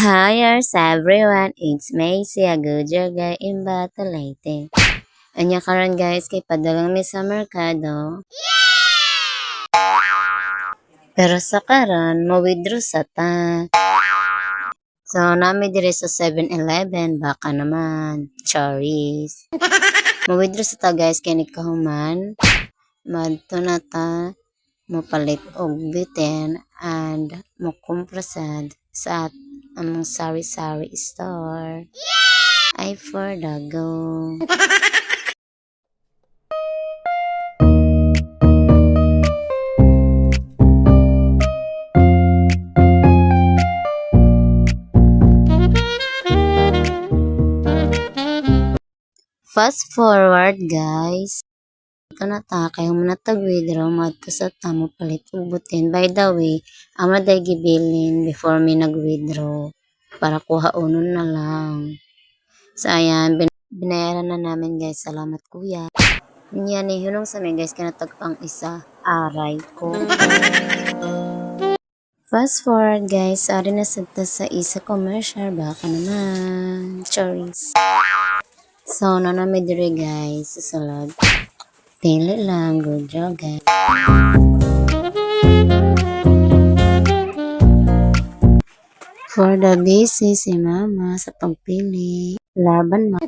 Hiers everyone, it's Macy, a good guy in Batalaite. Anya karon guys, kay padalang mi sa merkado. Pero sa karon, mo-withdraw sa ta. So, nami dire sa 7-Eleven, baka naman, choris. Mo-withdraw sa ta guys, kay nikahuman. Madto na ta, mopalit og biten, and mokumprasad sa among sari-sari store. Ay for the go. Fast forward guys. Ito na ta, kayo muna tag-withdraw, madto sa tamo palit ubutin. By the way, amo day gibilin before me nag-withdraw para kuhaunon na lang. So ayan, binayaran na namin guys. Salamat kuya. Yan eh, hunong sa may guys, kanatag pang isa. Aray ko. Fast forward guys, ari na sa isa commercial, baka naman. Choris. So, nanami dire guys, sa salad. Pili lang, good job guys. For the busy si mama sa pagpili. Laban mo.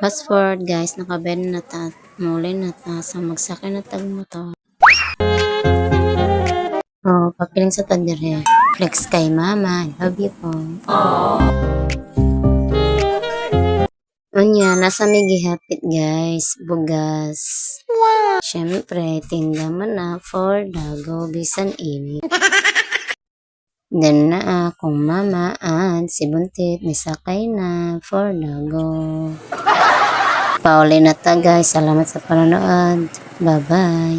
Fast forward guys, nakabed na ta. Muli na ta sa magsakay na tag motor. Oh, papiling sa tag dire. Flex kay mama. Love you po. Anya, nasa may gihapit guys. Bugas. Wow. Siyempre, tinda man na for dago bisan init. Then na akong mama at si Buntit nisakay na for dago. Pauli na ta guys. Salamat sa panonood. Bye-bye.